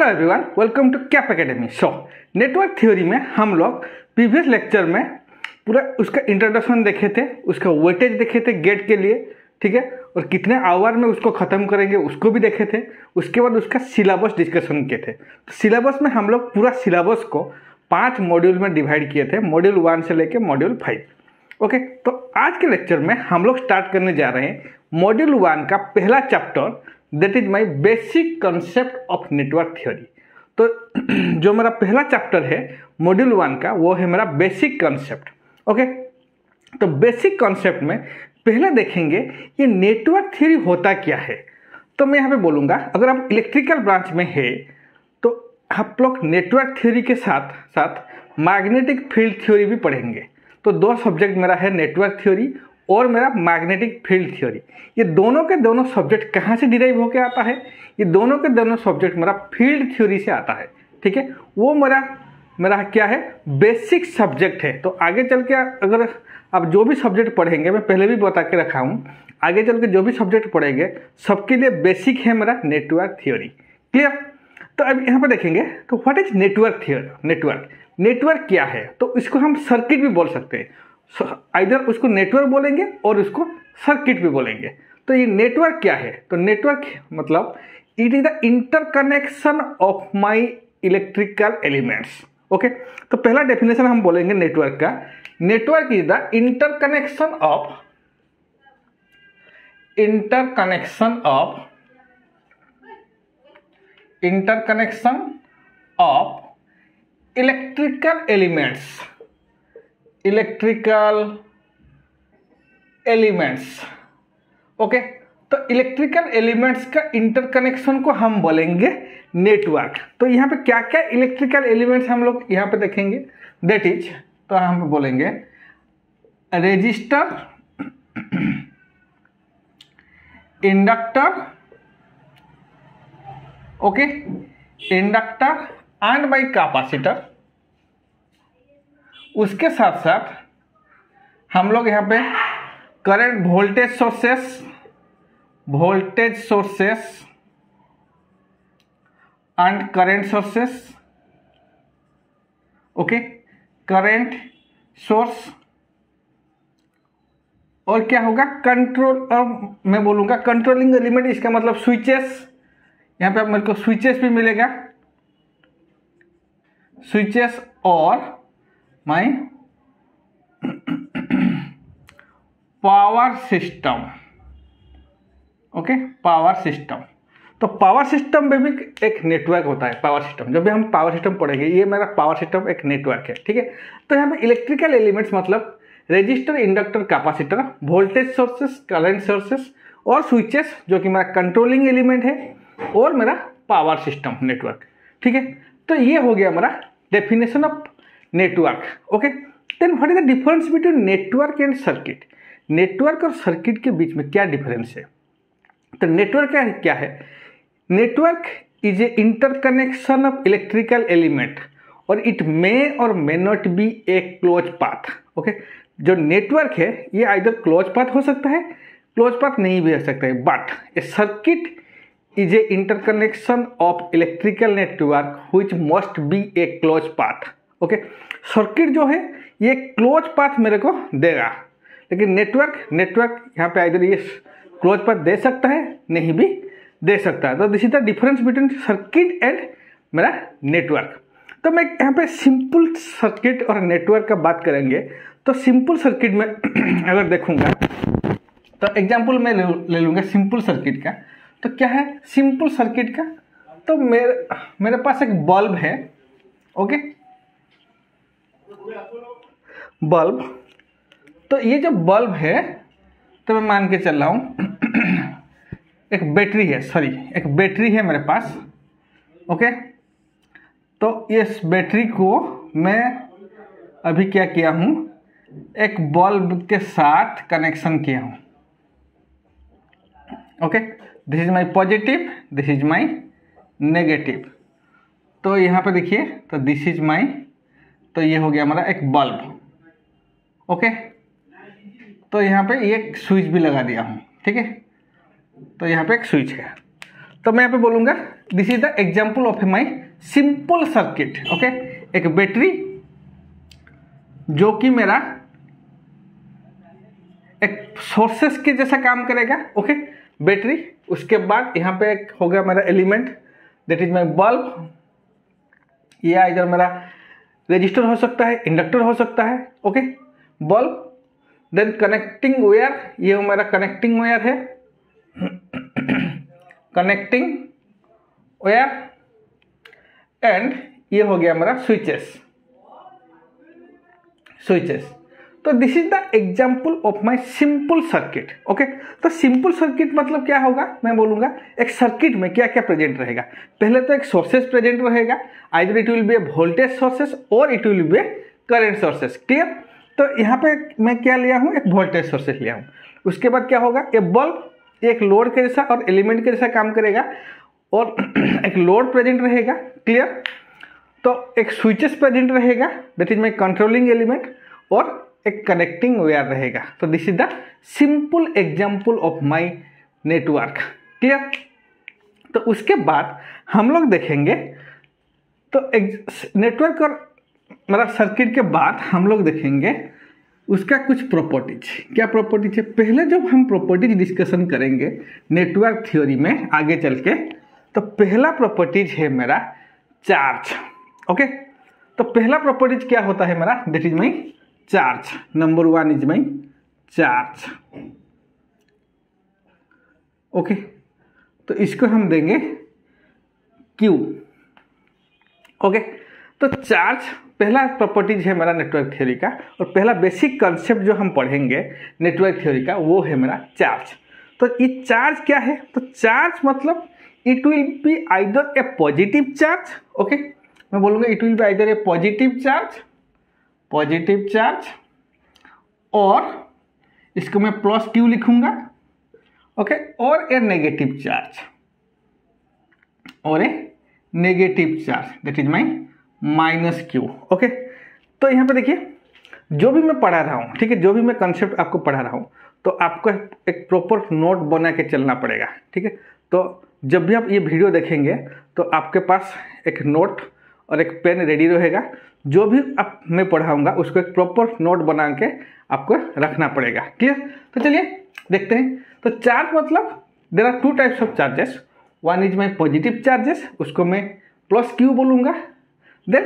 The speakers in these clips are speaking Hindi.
Hello everyone, welcome to cap academy. Network theory में हम लोग प्रीवियस लेक्चर में पूरा उसका इंट्रोडक्शन देखे थे, उसका वेटेज देखे थे गेट के लिए, ठीक है, और कितने आवर में उसको ख़त्म करेंगे उसको भी देखे थे। उसके बाद उसका सिलेबस डिस्कशन किए थे। तो सिलेबस में हम लोग पूरा सिलेबस को 5 मॉड्यूल में डिवाइड किए थे, मॉड्यूल 1 से लेकर मॉड्यूल 5। ओके, तो आज के लेक्चर में हम लोग स्टार्ट करने जा रहे हैं मॉड्यूल 1 का पहला chapter, that is my basic concept of network theory. तो जो मेरा पहला चैप्टर है मॉड्यूल 1 का, वो है मेरा बेसिक कंसेप्ट। ओके, तो बेसिक कंसेप्ट में पहले देखेंगे ये नेटवर्क थ्योरी होता क्या है। तो मैं यहाँ पे बोलूँगा, अगर आप इलेक्ट्रिकल ब्रांच में है तो आप लोग नेटवर्क थ्योरी के साथ साथ मैग्नेटिक फील्ड थ्योरी भी पढ़ेंगे। तो 2 सब्जेक्ट मेरा है, नेटवर्क थ्योरी और मेरा मैग्नेटिक फील्ड थ्योरी। ये दोनों के दोनों सब्जेक्ट कहाँ से डिराइव होकर आता है? ये दोनों के दोनों सब्जेक्ट मेरा फील्ड थ्योरी से आता है, ठीक है। वो मेरा क्या है, बेसिक सब्जेक्ट है। तो आगे चल के अगर आप जो भी सब्जेक्ट पढ़ेंगे, मैं पहले भी बता के रखा हूँ, आगे चल के जो भी सब्जेक्ट पढ़ेंगे सबके लिए बेसिक है मेरा नेटवर्क थ्योरी। क्लियर? तो अब यहाँ पर देखेंगे तो what is network theory. Network क्या है? तो इसको हम सर्किट भी बोल सकते हैं, आइदर उसको नेटवर्क बोलेंगे और उसको सर्किट भी बोलेंगे। तो ये नेटवर्क क्या है? तो नेटवर्क मतलब it is the interconnection of my electrical elements. Okay, तो पहला डेफिनेशन हम बोलेंगे नेटवर्क का। Network is the interconnection of electrical elements. Okay, तो इलेक्ट्रिकल एलिमेंट्स का इंटरकनेक्शन को हम बोलेंगे नेटवर्क। तो यहाँ पे क्या क्या इलेक्ट्रिकल एलिमेंट्स हम लोग यहाँ पे देखेंगे, दैट इज, तो हम बोलेंगे resistor, inductor, okay, inductor and by capacitor. उसके साथ साथ हम लोग यहाँ पे current, voltage sources and current sources. Okay, current source, और क्या होगा, कंट्रोल, मैं बोलूंगा कंट्रोलिंग एलिमेंट, इसका मतलब स्विचेस। यहाँ पे मेरे को स्विचेस भी मिलेगा, स्विचेस और my power system. Okay, power system. तो पावर सिस्टम में भी एक नेटवर्क होता है। पावर सिस्टम, जब भी हम पावर सिस्टम पढ़ेंगे, ये मेरा पावर सिस्टम एक नेटवर्क है, ठीक है। तो यहाँ पे इलेक्ट्रिकल एलिमेंट्स मतलब resistor, inductor, capacitor, voltage sources, current sources और स्विचेस, जो कि मेरा कंट्रोलिंग एलिमेंट है, और मेरा पावर सिस्टम नेटवर्क, ठीक है। तो ये हो गया मेरा definition of network. Okay, then what is the difference between network and circuit. Network और सर्किट के बीच में क्या डिफरेंस है? तो नेटवर्क क्या है? Network is a interconnection of electrical element और इट मे और may not be A close path. Okay, जो नेटवर्क है ये आइदर क्लोज पाथ हो सकता है, क्लोज पाथ नहीं भी हो सकता है, but A circuit is a interconnection of electrical network which must be A close path. Okay, circuit जो है ये क्लोज पाथ मेरे को देगा, लेकिन नेटवर्क यहाँ पे आइदर ये क्लोज पाथ दे सकता है, नहीं भी दे सकता है। तो this is the difference between circuit and मेरा नेटवर्क। तो मैं यहाँ पे सिंपल सर्किट और नेटवर्क का बात करेंगे। तो सिंपल सर्किट में अगर देखूंगा तो एग्जाम्पल मैं ले लूँगा सिंपल सर्किट का। तो क्या है सिंपल सर्किट का? तो मेरे पास एक बल्ब है, ओके, बल्ब। तो ये जो बल्ब है, तो मैं मान के चल रहा हूँ एक बैटरी है मेरे पास, ओके। तो इस बैटरी को मैं अभी क्या किया हूँ, एक बल्ब के साथ कनेक्शन किया हूँ, okay. This is my positive, this is my negative. तो यहाँ पे देखिए, तो दिस इज माई, तो ये हो गया हमारा एक बल्ब, ओके। तो यहाँ पे एक स्विच भी लगा दिया हूँ, ठीक है। तो यहाँ पे एक स्विच है। तो मैं यहाँ पे बोलूँगा this is the example of my simple circuit. Okay, एक बैटरी जो कि मेरा एक सोर्सेस के जैसा काम करेगा। ओके, बैटरी, उसके बाद यहाँ पे एक हो गया मेरा element that is my bulb, या इधर मेरा रजिस्टर हो सकता है, इंडक्टर हो सकता है। Okay, bulb, then connecting wire, ये हमारा कनेक्टिंग वायर है, कनेक्टिंग वायर, एंड ये हो गया हमारा स्विचेस। तो this is the example of my simple circuit. Okay, तो सिंपल सर्किट मतलब क्या होगा, मैं बोलूंगा एक सर्किट में क्या क्या प्रेजेंट रहेगा। पहले तो एक सोर्सेस प्रेजेंट रहेगा, either it will be a voltage sources और it will be a current sources. Clear? तो यहाँ पे मैं क्या लिया हूँ, एक वोल्टेज सोर्सेस लिया हूँ। उसके बाद क्या होगा, ये बल्ब एक लोड के जैसा और एलिमेंट के जैसा काम करेगा और एक लोड प्रेजेंट रहेगा। क्लियर? तो एक स्विचेस प्रेजेंट रहेगा that is my controlling element, और एक कनेक्टिंग वायर रहेगा। तो this is the simple example of my network. Clear? तो उसके बाद हम लोग देखेंगे, तो नेटवर्क और मतलब सर्किट के बाद हम लोग देखेंगे उसका कुछ प्रॉपर्टीज। क्या प्रॉपर्टीज है? पहले जब हम प्रॉपर्टीज डिस्कशन करेंगे नेटवर्क थ्योरी में आगे चल के, तो पहला प्रॉपर्टीज है मेरा चार्ज। ओके, तो पहला प्रॉपर्टीज क्या होता है मेरा, that is my charge. Number 1 is my charge. Okay, तो इसको हम देंगे Q। ओके, तो चार्ज पहला प्रॉपर्टीज है मेरा नेटवर्क थ्योरी का, और पहला बेसिक कंसेप्ट जो हम पढ़ेंगे नेटवर्क थ्योरी का वो है मेरा चार्ज। तो ये चार्ज क्या है, तो चार्ज मतलब it will be either a positive charge. Okay, मैं बोलूँगा it will be either a positive charge, और इसको मैं प्लस Q लिखूंगा। ओके, और a negative charge, that is my minus Q। Okay, तो यहाँ पे देखिए जो भी मैं पढ़ा रहा हूँ, ठीक है, जो भी मैं कंसेप्ट आपको पढ़ा रहा हूँ, तो आपको एक प्रॉपर नोट बना के चलना पड़ेगा। ठीक है, तो जब भी आप ये वीडियो देखेंगे तो आपके पास एक नोट और एक पेन रेडी रहेगा। जो भी आप मैं पढ़ाऊंगा उसको एक प्रॉपर नोट बना के आपको रखना पड़ेगा। क्लियर? तो चलिए देखते हैं। तो चार्ज मतलब there are 2 types of charges. One is my positive charges, उसको मैं प्लस Q बोलूँगा। Then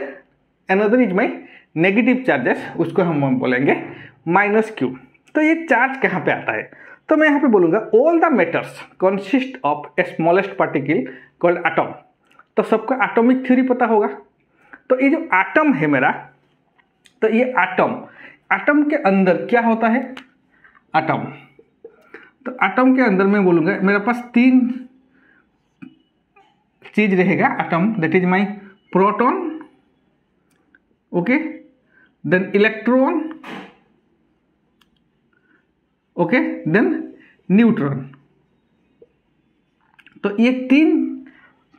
another is my negative charges, उसको हम बोलेंगे माइनस Q। तो ये चार्ज कहाँ पे आता है, तो मैं यहाँ पे बोलूँगा all the matters consist of A smallest particle called atom. तो सबको एटॉमिक थ्योरी पता होगा। तो ये जो एटम है मेरा, तो ये एटम के अंदर क्या होता है, एटम। तो एटम के अंदर मैं बोलूँगा मेरे पास 3 चीज रहेगा atom, that is my proton, okay, then electron, okay, then neutron. तो ये 3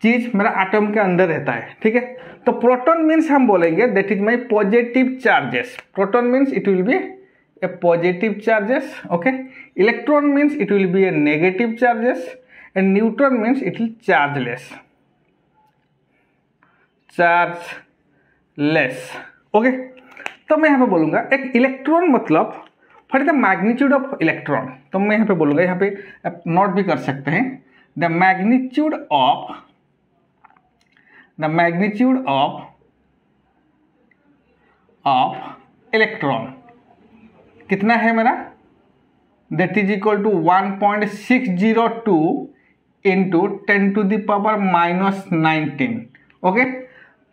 चीज मेरा एटम के अंदर रहता है। ठीक है, तो प्रोटॉन मीन्स हम बोलेंगे that is my positive charges. Proton means it will be A positive charges, okay. Electron means it will be A negative charges, and neutron means it will chargeless. Okay, तो मैं यहाँ पे बोलूंगा एक इलेक्ट्रॉन मतलब for the magnitude of electron. तो मैं यहाँ पे बोलूंगा, यहाँ पे आप नोट भी कर सकते हैं, द मैग्नीट्यूड ऑफ इलेक्ट्रॉन कितना है मेरा, that is equal to 1.602 into 10⁻⁻19। Okay,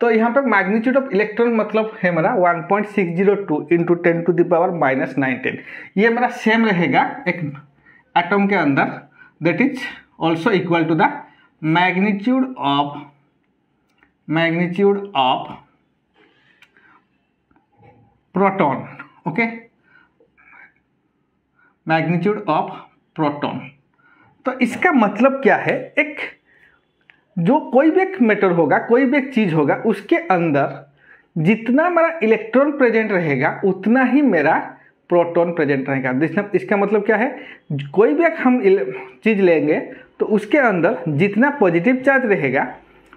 तो यहाँ पे मैग्नीट्यूड ऑफ इलेक्ट्रॉन मतलब है मेरा 1.602 इंटू 10⁻⁻19। ये मेरा सेम रहेगा एक एटम के अंदर, that is also equal to the magnitude of proton. Okay, magnitude of proton. तो इसका मतलब क्या है, एक जो कोई भी एक मैटर होगा, कोई भी एक चीज होगा, उसके अंदर जितना मेरा इलेक्ट्रॉन प्रेजेंट रहेगा उतना ही मेरा प्रोटॉन प्रेजेंट रहेगा। इसका मतलब क्या है, कोई भी एक हम चीज लेंगे तो उसके अंदर जितना पॉजिटिव चार्ज रहेगा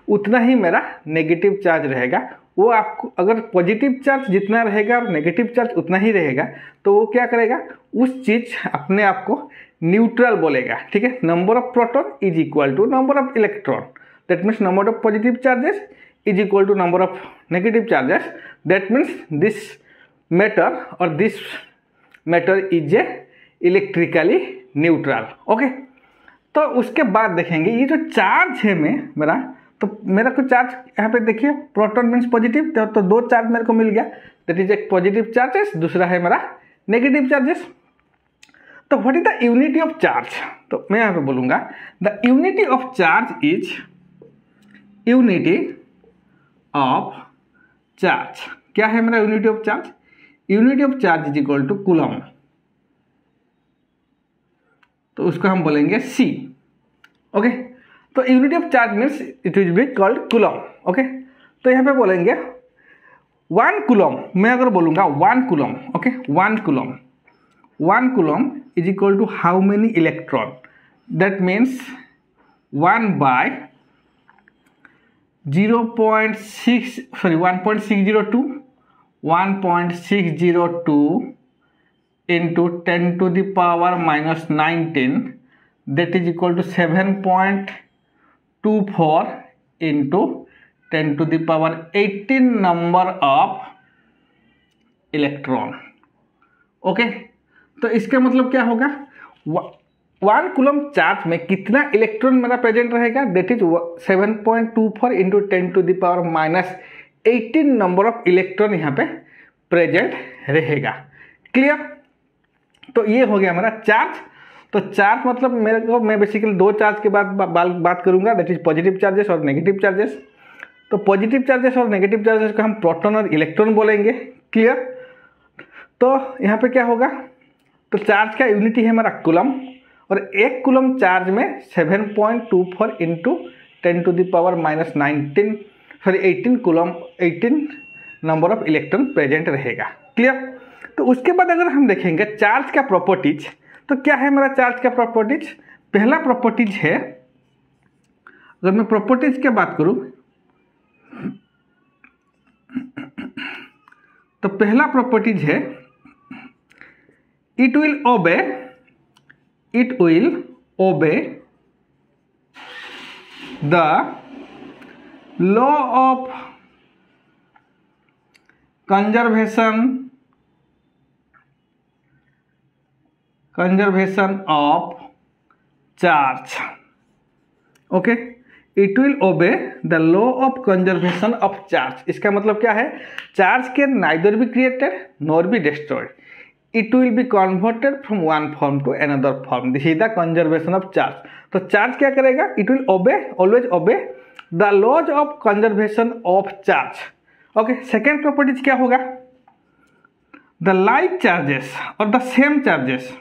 उतना ही मेरा नेगेटिव चार्ज रहेगा। वो आपको अगर पॉजिटिव चार्ज जितना रहेगा और नेगेटिव चार्ज उतना ही रहेगा तो वो क्या करेगा, उस चीज़ अपने आप को न्यूट्रल बोलेगा। ठीक है, number of proton is equal to number of electron, that means number of positive charges is equal to number of negative charges, that means this matter और this matter is a electrically neutral. Okay, तो उसके बाद देखेंगे ये जो चार्ज है मेरा, तो मेरा को चार्ज यहाँ पे देखिए, प्रोटॉन मीन्स पॉजिटिव, तो दो चार्ज मेरे को मिल गया, दैट इज एक पॉजिटिव चार्जेस, दूसरा है मेरा नेगेटिव चार्जेस। तो what is the unity of charge, तो मैं यहाँ पे बोलूँगा the unity of charge is unity of charge. क्या है मेरा unity of charge? Unity of charge is equal to coulomb, तो उसको हम बोलेंगे C। ओके, तो unit of charge means it will be called coulomb. Okay, तो यहाँ पे बोलेंगे 1 कूलम, मैं अगर बोलूँगा 1 coulomb, okay 1 coulomb is equal to how many electron, that means 1 by 1.602 into 10 to the power minus 19, that is equal to 7.24 into 10 to the power 18 number of electron. Okay, तो इसका मतलब क्या होगा, 1 कूलम चार्ज में कितना इलेक्ट्रॉन मेरा प्रेजेंट रहेगा, that is 7.24 into 10 to the power minus 18 number of electron यहाँ पे प्रेजेंट रहेगा। क्लियर? तो ये हो गया मेरा चार्ज। तो चार्ज मतलब मेरे को, मैं बेसिकली दो चार्ज के बाद बात करूंगा, दैट इज पॉजिटिव चार्जेस और नेगेटिव चार्जेस। तो पॉजिटिव चार्जेस और नेगेटिव चार्जेस को हम प्रोटॉन और इलेक्ट्रॉन बोलेंगे। क्लियर? तो यहाँ पे क्या होगा, तो चार्ज का यूनिटी है हमारा कूलम, और 1 कूलम चार्ज में 7.24 into 10 to the power minus 18 coulomb 18 number of electron present रहेगा। क्लियर? तो उसके बाद अगर हम देखेंगे चार्ज का प्रॉपर्टीज, तो क्या है मेरा चार्ज का प्रॉपर्टीज? पहला प्रॉपर्टीज है, अगर मैं प्रॉपर्टीज की बात करूं तो पहला प्रॉपर्टीज है it will obey the law of conservation of charge। Okay, it will obey the law of conservation of charge. इसका मतलब क्या है, charge can neither be created nor be destroyed, it will be converted from one form to another form, this is the conservation of charge. तो चार्ज क्या करेगा, it will always obey the laws of conservation of charge. Okay, second properties क्या होगा, द लाइक चार्जेस और द सेम चार्जेस,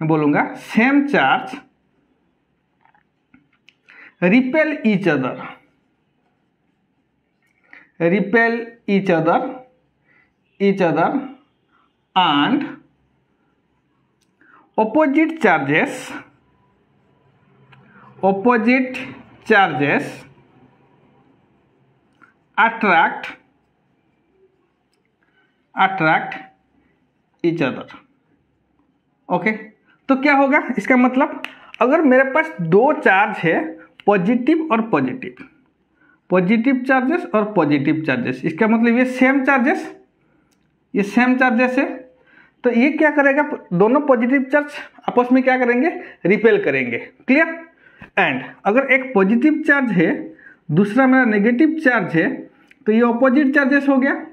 मैं बोलूंगा same charge repel each other and opposite charges attract each other। Okay, तो क्या होगा, इसका मतलब अगर मेरे पास दो चार्ज है, पॉजिटिव और पॉजिटिव चार्जेस और पॉजिटिव चार्जेस, इसका मतलब ये सेम चार्जेस है, तो ये क्या करेगा, दोनों पॉजिटिव चार्ज आपस में क्या करेंगे, रिपेल करेंगे। क्लियर? एंड अगर एक पॉजिटिव चार्ज है, दूसरा मेरा नेगेटिव चार्ज है, तो ये ऑपोजिट चार्जेस हो गया।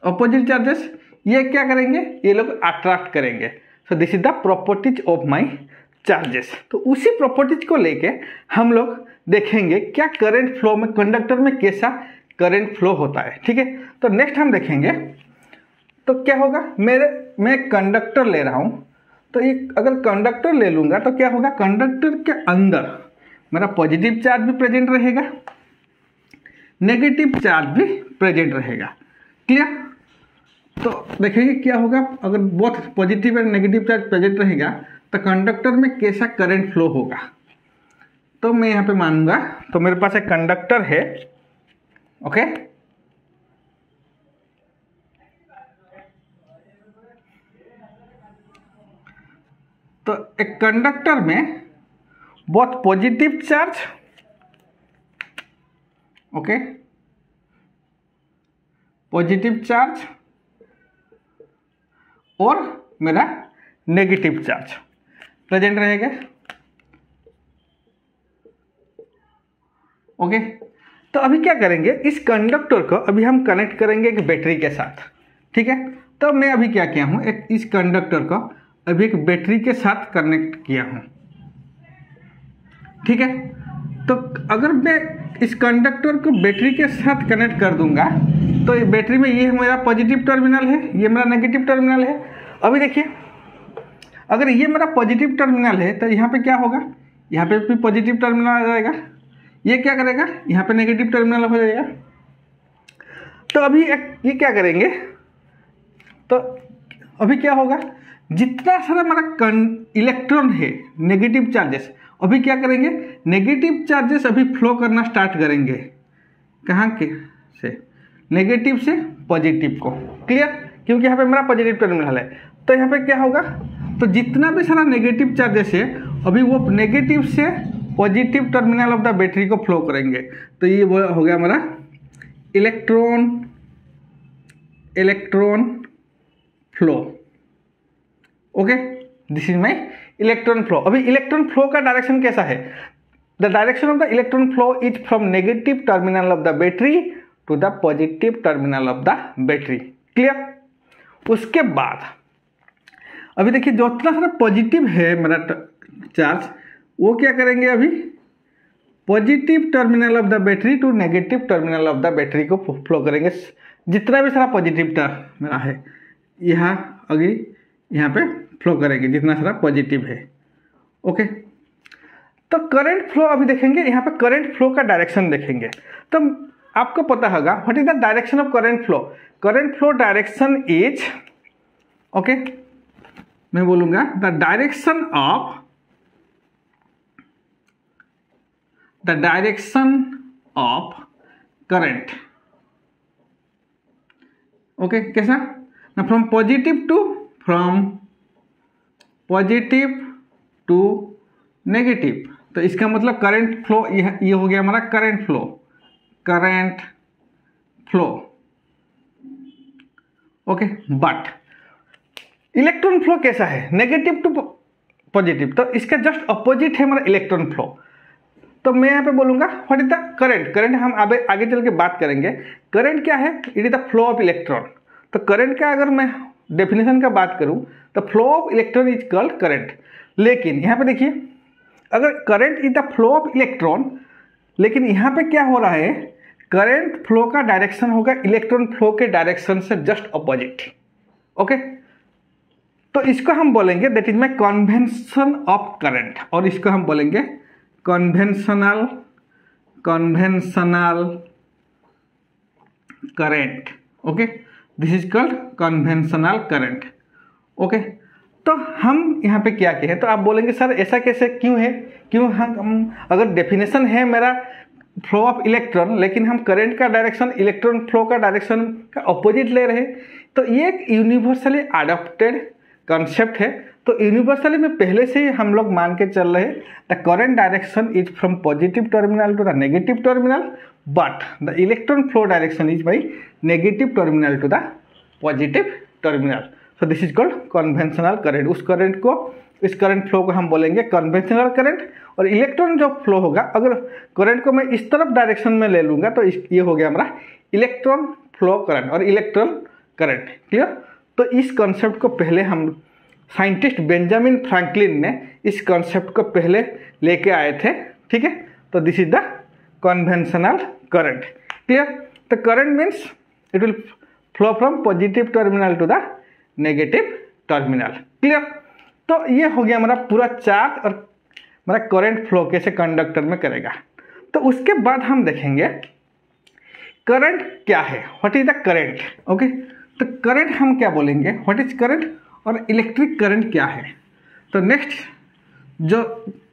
ऑपोजिट चार्जेस ये क्या करेंगे, ये लोग अट्रैक्ट करेंगे। सो this is the properties of my charges. तो उसी प्रॉपर्टीज को लेके हम लोग देखेंगे क्या करंट फ्लो में, कंडक्टर में कैसा करंट फ्लो होता है। ठीक है, तो नेक्स्ट हम देखेंगे तो क्या होगा, मैं कंडक्टर ले रहा हूं, तो ये अगर कंडक्टर ले लूंगा तो क्या होगा, कंडक्टर के अंदर मेरा पॉजिटिव चार्ज भी प्रेजेंट रहेगा, नेगेटिव चार्ज भी प्रेजेंट रहेगा। क्लियर? तो देखेंगे क्या होगा, अगर both positive and negative charge present रहेगा तो कंडक्टर में कैसा करंट फ्लो होगा। तो मैं यहाँ पे मानूंगा, तो मेरे पास एक कंडक्टर है, ओके। तो एक कंडक्टर में बहुत positive charge, okay, positive charge और मेरा नेगेटिव चार्ज प्रेजेंट रहेगा, ओके। तो अभी क्या करेंगे, इस कंडक्टर को अभी हम कनेक्ट करेंगे एक बैटरी के साथ, ठीक है। तो मैं अभी क्या किया हूं, एक इस कंडक्टर को अभी एक बैटरी के साथ कनेक्ट किया हूं, ठीक है। तो अगर मैं इस कंडक्टर को बैटरी के साथ कनेक्ट कर दूंगा तो ये बैटरी में ये मेरा पॉजिटिव टर्मिनल है, ये मेरा नेगेटिव टर्मिनल है। अभी देखिए, अगर ये मेरा पॉजिटिव टर्मिनल है तो यहाँ पे क्या होगा, यहाँ पे भी पॉजिटिव टर्मिनल आ जाएगा, ये क्या करेगा, यहाँ पे नेगेटिव टर्मिनल हो जाएगा। तो अभी ये क्या करेंगे, तो अभी क्या होगा, जितना सारा हमारा इलेक्ट्रॉन है, नेगेटिव चार्जेस, अभी क्या करेंगे, नेगेटिव चार्जेस अभी फ्लो करना स्टार्ट करेंगे। कहाँ के से, नेगेटिव से पॉजिटिव को, क्लियर, क्योंकि यहाँ पे मेरा पॉजिटिव टर्मिनल है। तो यहाँ पे क्या होगा, तो जितना भी सारा नेगेटिव चार्जेस है अभी वो नेगेटिव से positive terminal of the battery को फ्लो करेंगे। तो ये हो गया हमारा electron flow, okay, this is my electron flow. अभी इलेक्ट्रॉन फ्लो का डायरेक्शन कैसा है, the direction of the electron flow is from negative terminal of the battery to the positive terminal of the battery, clear. उसके बाद अभी देखिए, जो इतना सारा पॉजिटिव है मेरा चार्ज, वो क्या करेंगे, अभी positive terminal of the battery to negative terminal of the battery को फ्लो करेंगे। जितना भी सारा पॉजिटिव मेरा है यहाँ अभी यहाँ पे फ्लो करेंगे, जितना सारा पॉजिटिव है, ओके। तो करंट फ्लो अभी देखेंगे, यहाँ पे करंट फ्लो का डायरेक्शन देखेंगे। तो आपको पता होगा what is the direction of current flow. Current flow direction is, okay, मैं बोलूंगा the direction of current, okay, कैसा ना, फ्रॉम पॉजिटिव टू नेगेटिव। तो इसका मतलब करंट फ्लो ये हो गया हमारा current flow, okay. But electron flow कैसा है, नेगेटिव टू पॉजिटिव, तो इसका जस्ट अपोजिट है हमारा इलेक्ट्रॉन फ्लो। तो मैं यहाँ पे बोलूंगा व्हाट इज द करंट हम आगे चल के बात करेंगे। करंट क्या है, it is the flow of electron. तो करंट का अगर मैं डेफिनेशन का बात करूं तो flow of electron is called current. लेकिन यहाँ पे देखिए, अगर current is the flow of electron, लेकिन यहाँ पे क्या हो रहा है, करंट फ्लो का डायरेक्शन होगा इलेक्ट्रॉन फ्लो के डायरेक्शन से जस्ट अपोजिट, ओके। तो इसको हम बोलेंगे that is my convention of current, और इसको हम बोलेंगे conventional current, okay. This is called conventional current, okay. तो हम यहाँ पे क्या किए हैं, तो आप बोलेंगे सर ऐसा कैसे, क्यों है, क्यों हम अगर डेफिनेशन है मेरा फ्लो ऑफ इलेक्ट्रॉन, लेकिन हम करंट का डायरेक्शन इलेक्ट्रॉन फ्लो का डायरेक्शन का अपोजिट ले रहे हैं। तो ये एक यूनिवर्सली अडॉप्टेड कॉन्सेप्ट है। तो यूनिवर्सली में पहले से ही हम लोग मान के चल रहे हैं the current direction is from positive terminal to the negative terminal, but the electron flow direction is by negative terminal to the positive terminal. So this is called conventional current. उस करंट को, इस करंट फ्लो को हम बोलेंगे कन्वेंशनल करंट। और इलेक्ट्रॉन जो फ्लो होगा, अगर करंट को मैं इस तरफ डायरेक्शन में ले लूँगा तो ये हो गया हमारा इलेक्ट्रॉन फ्लो करंट और इलेक्ट्रॉन करंट, क्लियर। तो इस कॉन्सेप्ट को पहले हम साइंटिस्ट बेंजामिन फ्रैंकलिन ने इस कॉन्सेप्ट को पहले लेके आए थे, ठीक है। तो this is the conventional current, clear. तो current means it will flow from positive terminal to the negative terminal, clear. तो ये हो गया हमारा पूरा चार्ज और हमारा करंट फ्लो कैसे कंडक्टर में करेगा। तो उसके बाद हम देखेंगे करंट क्या है, what is the current, okay. तो करंट हम क्या बोलेंगे, व्हाट इज करंट, और इलेक्ट्रिक करंट क्या है। तो नेक्स्ट जो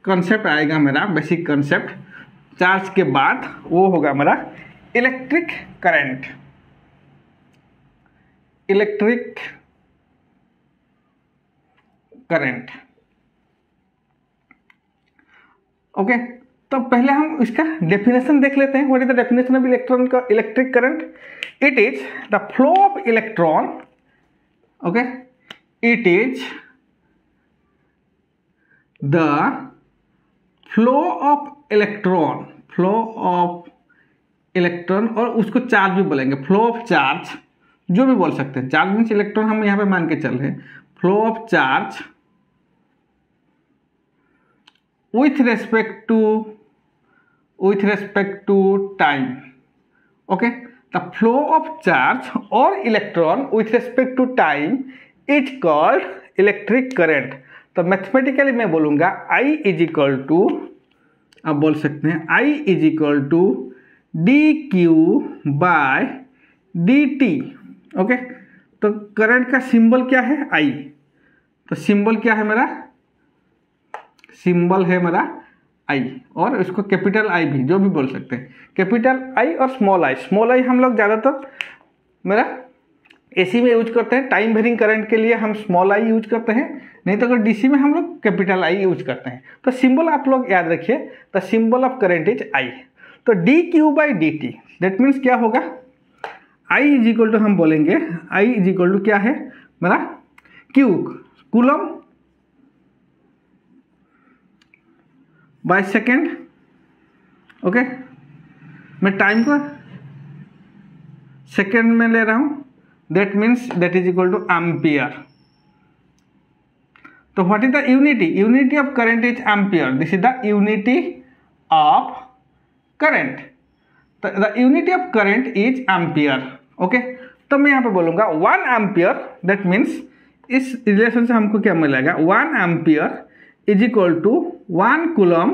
कॉन्सेप्ट आएगा मेरा बेसिक कॉन्सेप्ट चार्ज के बाद वो होगा मेरा electric current. Electric current okay. तो पहले हम इसका डेफिनेशन देख लेते हैं। What is the definition of electron का electric current? It is the flow of electron okay, it is the flow of electron, flow of electron, और उसको चार्ज भी बोलेंगे, फ्लो ऑफ चार्ज जो भी बोल सकते हैं। चार्ज मीन्स इलेक्ट्रॉन हम यहां पे मान के चल रहे हैं। Flow of charge with respect to time okay, the flow of charge or electron with respect to time is called electric current। तो मैथमेटिकली मैं बोलूंगा I इज इक्वल टू, आप बोल सकते हैं I is equal to dq by dt okay. तो करंट का सिंबल क्या है? I। तो सिंबल क्या है मेरा? सिंबल है मेरा I, और इसको कैपिटल I भी जो भी बोल सकते हैं, कैपिटल I और स्मॉल I। स्मॉल I हम लोग ज़्यादातर मेरा AC में यूज करते हैं, टाइम वेरिंग करंट के लिए हम स्मॉल I यूज करते हैं, नहीं तो अगर DC में हम लोग कैपिटल I यूज करते हैं। तो सिंबल आप लोग याद रखिए, the symbol of current is I। तो dq by dt that means क्या होगा? I इज इक्वल टू, हम बोलेंगे I इज इक्वल टू क्या है मेरा? Q coulomb by second okay. मैं टाइम को सेकेंड में ले रहा हूं, that means that is equal to ampere. तो what is the unity? Unity of current is ampere. This is the unity of current. तो the unity of current is ampere okay. तो मैं यहां पे बोलूंगा 1 एम्पियर, दैट मीन्स इस रिलेशन से हमको क्या मिलेगा? 1 ampere is equal to 1 coulomb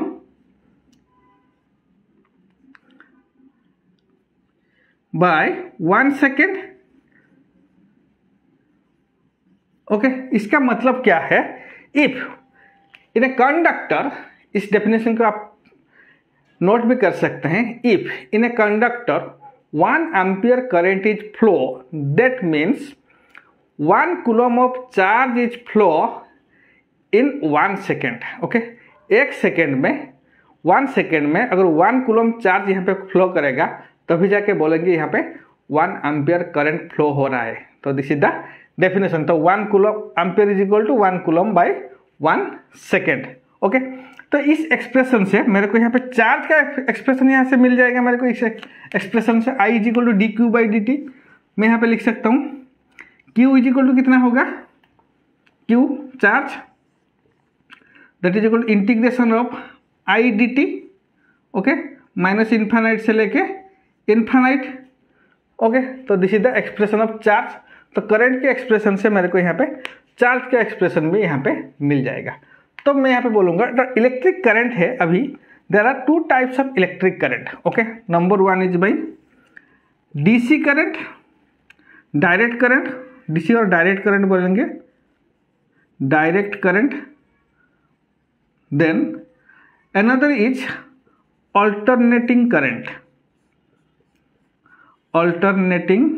by 1 second okay. इसका मतलब क्या है? इफ इन ए कंडक्टर, इस डेफिनेशन को आप नोट भी कर सकते हैं। If in a conductor 1 ampere current is flow, that means 1 coulomb of charge is flow in 1 second okay. 1 second में, 1 सेकेंड में अगर 1 कूलम चार्ज यहाँ पे फ्लो करेगा तभी जाके बोलेंगे यहाँ पे 1 एम्पियर करंट फ्लो हो रहा है। तो दिस इज द डेफिनेशन। तो 1 coulomb ampere is equal to 1 coulomb by 1 second okay. तो इस एक्सप्रेशन से मेरे को यहाँ पे चार्ज का एक्सप्रेशन यहाँ से मिल जाएगा मेरे को। इस एक्सप्रेशन से I is equal to D Q by D T मैं यहाँ पे लिख सकता हूँ। Q इज इक्वल टू कितना होगा? Q charge that is equal to integration of I D T okay, minus infinite से लेके इन्फानाइट ओके। तो this is the expression of charge. तो करंट के एक्सप्रेशन से मेरे को यहाँ पे चार्ज का एक्सप्रेशन भी यहाँ पे मिल जाएगा। तो मैं यहाँ पे बोलूँगा इलेक्ट्रिक करंट है। अभी there are 2 types of electric current okay. Number 1 is by DC current, direct current, DC और डायरेक्ट करंट बोलेंगे, direct current. Then another is alternating current, alternating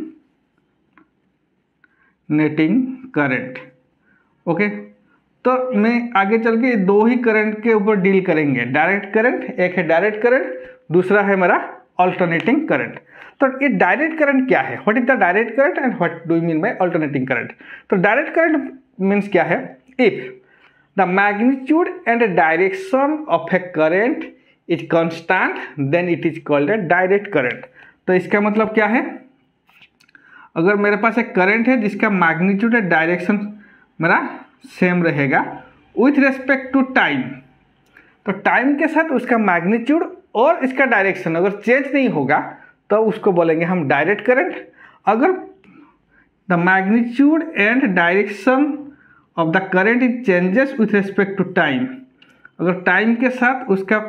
current okay. तो मैं आगे चल के 2 ही करंट के ऊपर डील करेंगे। डायरेक्ट करंट, एक है डायरेक्ट करंट, दूसरा है मेरा अल्टरनेटिंग करंट। तो ये डायरेक्ट करंट क्या है? What is the direct current and what do you mean by alternating current? तो डायरेक्ट करंट मीन्स क्या है? If the magnitude and direction of a current is constant then it is called a direct current. तो इसका मतलब क्या है? अगर मेरे पास एक करंट है जिसका मैग्नीट्यूड एंड डायरेक्शन मेरा सेम रहेगा विथ रेस्पेक्ट टू टाइम, तो टाइम के साथ उसका मैग्नीट्यूड और इसका डायरेक्शन अगर चेंज नहीं होगा तो उसको बोलेंगे हम डायरेक्ट करंट। अगर the magnitude and direction of the current is changes with respect to time, अगर टाइम के साथ उसका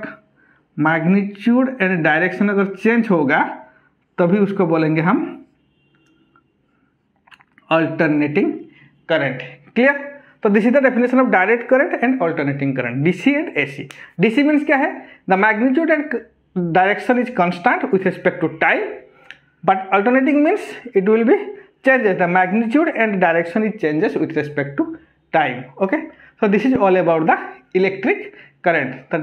मैग्नीट्यूड एंड डायरेक्शन अगर चेंज होगा तभी उसको बोलेंगे हम अल्टरनेटिंग करंट। क्लियर? तो this is the definition of direct current and alternating current, DC and AC. DC means क्या है, the magnitude and direction is constant with respect to time, but alternating means it will B changes, the magnitude and direction it changes with respect to time. Okay, so this is all about the electric current. तो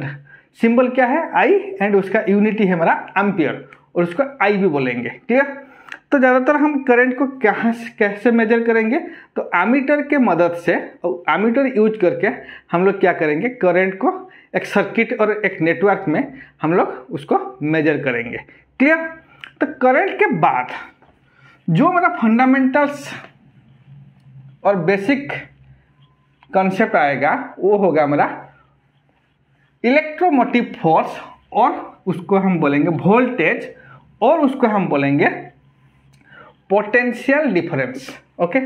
सिंबल क्या है, I, एंड उसका यूनिटी है हमारा एम्पियर, और उसको I भी बोलेंगे। क्लियर? तो ज़्यादातर हम करंट को कैसे मेजर करेंगे, तो एमीटर के मदद से, एमीटर यूज करके हम लोग क्या करेंगे, करंट को एक सर्किट और एक नेटवर्क में हम लोग उसको मेजर करेंगे। क्लियर? तो करंट के बाद जो हमारा फंडामेंटल्स और बेसिक कॉन्सेप्ट आएगा वो होगा हमारा इलेक्ट्रोमोटिव फोर्स, और उसको हम बोलेंगे वोल्टेज, और उसको हम बोलेंगे potential difference. Okay,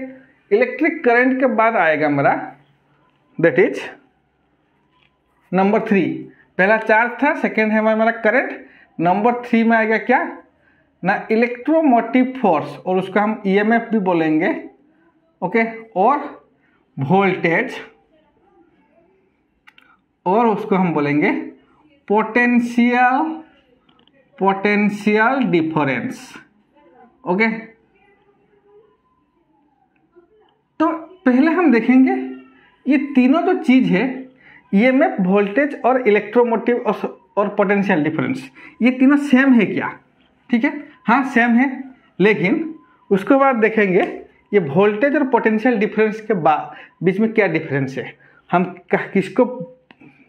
electric current के बाद आएगा हमारा दैट इज नंबर 3। पहला चार्ज था, सेकेंड है हमारा करंट, नंबर 3 में आएगा क्या ना, इलेक्ट्रोमोटिव फोर्स, और उसको हम ईएमएफ भी बोलेंगे। ओके, और वोल्टेज, और उसको हम बोलेंगे पोटेंशियल डिफरेंस। ओके, तो पहले हम देखेंगे ये तीनों जो चीज है, ईएमएफ, वोल्टेज और इलेक्ट्रोमोटिव और पोटेंशियल डिफरेंस, ये तीनों सेम है क्या? ठीक है, हाँ सेम है, लेकिन उसके बाद देखेंगे ये वोल्टेज और पोटेंशियल डिफरेंस के बीच में क्या डिफरेंस है। हम किसको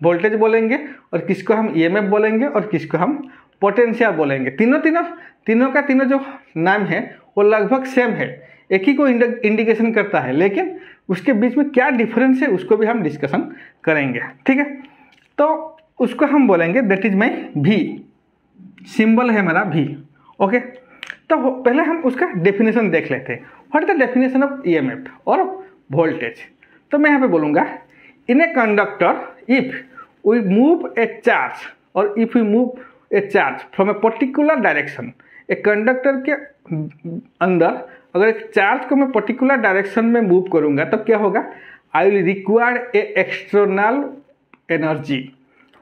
वोल्टेज बोलेंगे और किसको हम ईएमएफ बोलेंगे और किसको हम पोटेंशियल बोलेंगे। तीनों का जो नाम है वो लगभग सेम है, एक ही को इंडिकेशन करता है, लेकिन उसके बीच में क्या डिफरेंस है उसको भी हम डिस्कशन करेंगे। ठीक है, तो उसको हम बोलेंगे दैट इज माई भी, सिंबल है मेरा भी। ओके, तो पहले हम उसका डेफिनेशन देख लेते हैं, what is the definition of EMF और वोल्टेज। तो मैं यहाँ पे बोलूँगा in a conductor if we move a charge, और if we move a charge from a particular direction, एक कंडक्टर के अंदर अगर एक चार्ज को मैं पर्टिकुलर डायरेक्शन में मूव करूँगा तब क्या होगा, I will require a external energy.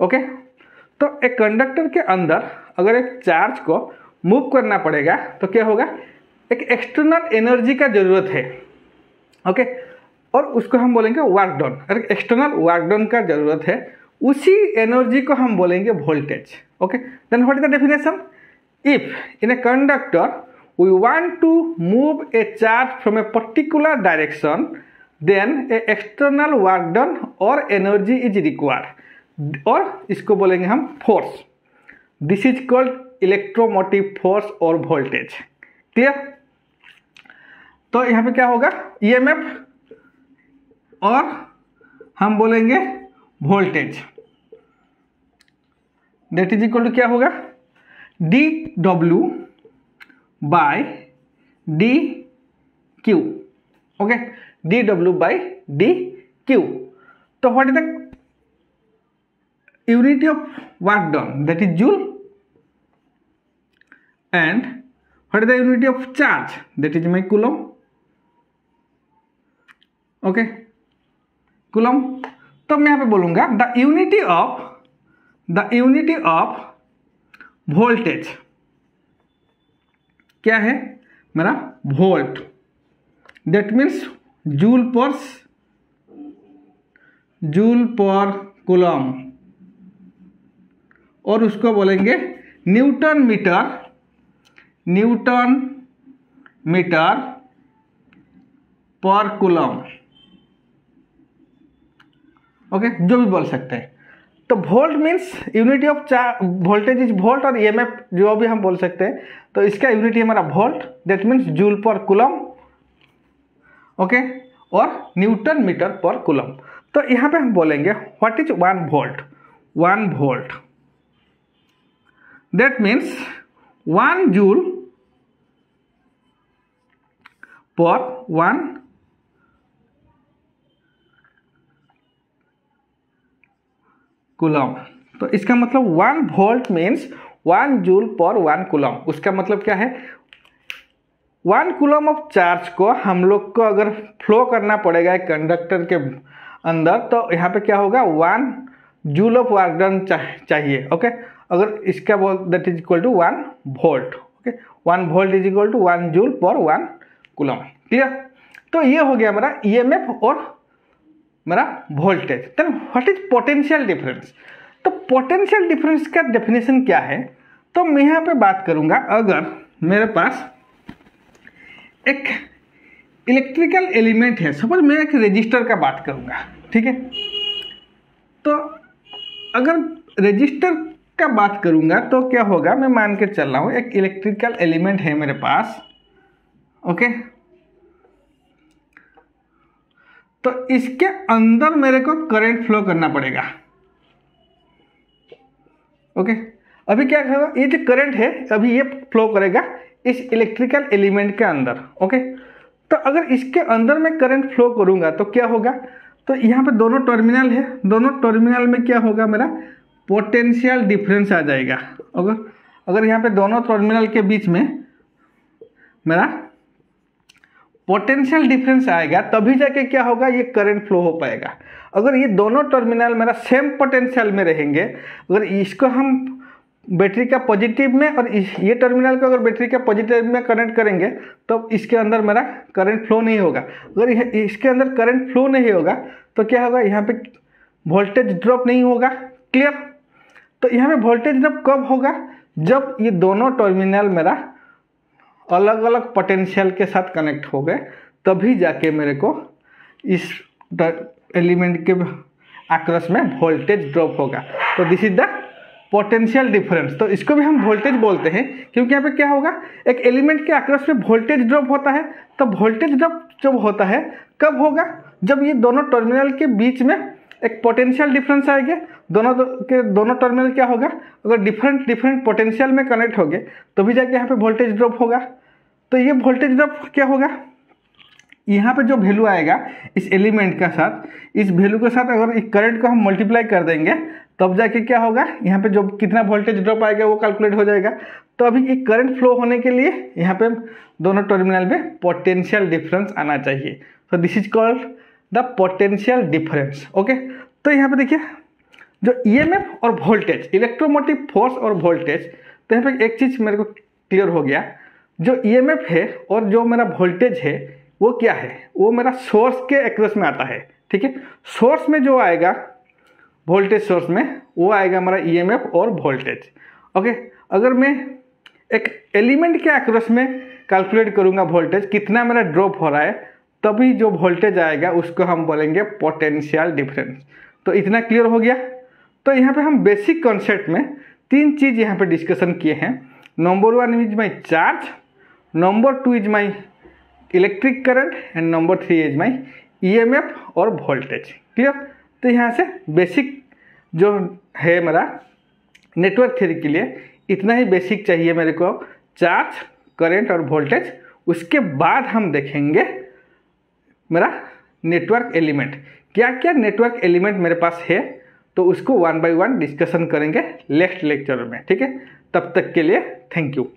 Okay, तो एक कंडक्टर के अंदर अगर एक चार्ज को मूव करना पड़ेगा तो क्या होगा, एक एक्सटर्नल एनर्जी का जरूरत है। ओके, और उसको हम बोलेंगे वर्क डन, अगर एक्सटर्नल वर्क डन का जरूरत है उसी एनर्जी को हम बोलेंगे voltage. Okay, then what is the definition, if in a conductor we want to move a charge from a particular direction then a external work done और एनर्जी इज रिक्वायर्ड, और इसको बोलेंगे हम force. This is called electromotive force और वोल्टेज। क्लियर? तो यहाँ पे क्या होगा, ईएमएफ और हम बोलेंगे voltage, that is equal to क्या होगा, D W by D Q. Okay, D W by D Q. तो what is the unity of work done, that is joule, and what is the unity of charge, that is my coulomb. Okay, coulomb। तो मैं यहाँ पे बोलूँगा the unity of voltage क्या है मेरा, volt, that means joule per coulomb, और उसको बोलेंगे न्यूटन मीटर पर कूलम। ओके, जो भी बोल सकते हैं। तो volt means unity of voltage is volt, और ईएमएफ जो भी हम बोल सकते हैं, तो इसका यूनिटी हमारा वोल्ट, दैट मीन्स जूल पर कूलम। ओके, और न्यूटन मीटर पर कूलम। तो यहाँ पे हम बोलेंगे what is 1 volt, that means 1 joule per 1 coulomb. तो इसका मतलब 1 volt means 1 joule per 1 coulomb. उसका मतलब क्या है, 1 कूलम ऑफ चार्ज को हम लोग को अगर फ्लो करना पड़ेगा एक कंडक्टर के अंदर, तो यहाँ पे क्या होगा, 1 जूल ऑफ वर्क डन चाहिए। ओके, अगर इसका that is equal to 1 volt. Okay, 1 volt is equal to 1 joule per 1 coulomb. Clear? तो ये हो गया मेरा ईएमएफ और मेरा voltage. Then what is potential difference? तो पोटेंशियल डिफरेंस का डेफिनेशन क्या है? तो मैं यहाँ पे बात करूँगा, अगर मेरे पास एक इलेक्ट्रिकल एलिमेंट है, सपोज मैं एक रेजिस्टर का बात करूँगा, ठीक है। तो अगर रेजिस्टर का बात करूँगा तो क्या होगा, मैं मान के चल रहा हूँ एक इलेक्ट्रिकल एलिमेंट है मेरे पास। ओके, तो इसके अंदर मेरे को करंट फ्लो करना पड़ेगा। ओके, अभी क्या होगा, ये जो करंट है अभी ये फ्लो करेगा इस इलेक्ट्रिकल एलिमेंट के अंदर। ओके, तो अगर इसके अंदर मैं करंट फ्लो करूंगा तो क्या होगा, तो यहाँ पे दोनों टर्मिनल है, दोनों टर्मिनल में क्या होगा, मेरा पोटेंशियल डिफरेंस आ जाएगा। अगर यहाँ पे दोनों टर्मिनल के बीच में मेरा पोटेंशियल डिफरेंस आएगा तभी जाके क्या होगा, ये करंट फ्लो हो पाएगा। अगर ये दोनों टर्मिनल मेरा सेम पोटेंशियल में रहेंगे, अगर इसको हम बैटरी का पॉजिटिव में और ये टर्मिनल को अगर बैटरी का पॉजिटिव में कनेक्ट करेंगे तो इसके अंदर मेरा करंट फ्लो नहीं होगा। अगर इसके अंदर करंट फ्लो नहीं होगा तो क्या होगा, यहाँ पे वोल्टेज ड्रॉप नहीं होगा। क्लियर? तो यहाँ पे वोल्टेज ड्रॉप कब होगा, जब ये दोनों टर्मिनल मेरा अलग अलग पोटेंशियल के साथ कनेक्ट हो गए, तभी जाके मेरे को इस एलिमेंट के अक्रॉस में वोल्टेज ड्रॉप होगा। तो this is the potential difference. तो इसको भी हम वोल्टेज बोलते हैं, क्योंकि यहाँ पे क्या होगा, एक एलिमेंट के अक्रॉस में वोल्टेज ड्रॉप होता है। तो वोल्टेज ड्रॉप जब होता है कब होगा, जब ये दोनों टर्मिनल के बीच में एक पोटेंशियल डिफरेंस आएगा। दोनों टर्मिनल क्या होगा, अगर डिफरेंट पोटेंशियल में कनेक्ट हो गए तभी जाके यहाँ पे वोल्टेज ड्रॉप होगा। तो ये वोल्टेज ड्रॉप क्या होगा, यहाँ पे जो वैल्यू आएगा इस एलिमेंट का साथ, इस वैल्यू के साथ अगर इस करंट को हम मल्टीप्लाई कर देंगे तब जाके क्या होगा, यहाँ पे जो कितना वोल्टेज ड्रॉप आएगा वो कैलकुलेट हो जाएगा। तो अभी ये करंट फ्लो होने के लिए यहाँ पे दोनों टर्मिनल में पोटेंशियल डिफरेंस आना चाहिए। सो this is called the potential difference. Okay, तो यहाँ पे देखिए जो ईएमएफ और वोल्टेज, इलेक्ट्रोमोटिव फोर्स और वोल्टेज, तो यहाँ पे एक चीज़ मेरे को क्लियर हो गया, जो ईएमएफ है और जो मेरा वोल्टेज है वो क्या है, वो मेरा सोर्स के एक्रोस में आता है। ठीक है, सोर्स में जो आएगा वोल्टेज सोर्स में वो आएगा हमारा ईएमएफ और वोल्टेज। ओके, अगर मैं एक एलिमेंट के अक्रॉस में कैलकुलेट करूंगा वोल्टेज कितना मेरा ड्रॉप हो रहा है, तभी जो वोल्टेज आएगा उसको हम बोलेंगे पोटेंशियल डिफरेंस। तो इतना क्लियर हो गया। तो यहाँ पे हम बेसिक कॉन्सेप्ट में 3 चीज़ यहाँ पे डिस्कशन किए हैं। Number 1 is my charge, number 2 is my electric current and number 3 is my EMF और वोल्टेज। क्लियर? तो यहाँ से बेसिक जो है मेरा नेटवर्क थ्योरी के लिए इतना ही बेसिक चाहिए मेरे को, चार्ज, करंट और वोल्टेज। उसके बाद हम देखेंगे मेरा नेटवर्क एलिमेंट, क्या क्या नेटवर्क एलिमेंट मेरे पास है, तो उसको 1 by 1 डिस्कशन करेंगे नेक्स्ट लेक्चर में। ठीक है, तब तक के लिए थैंक यू।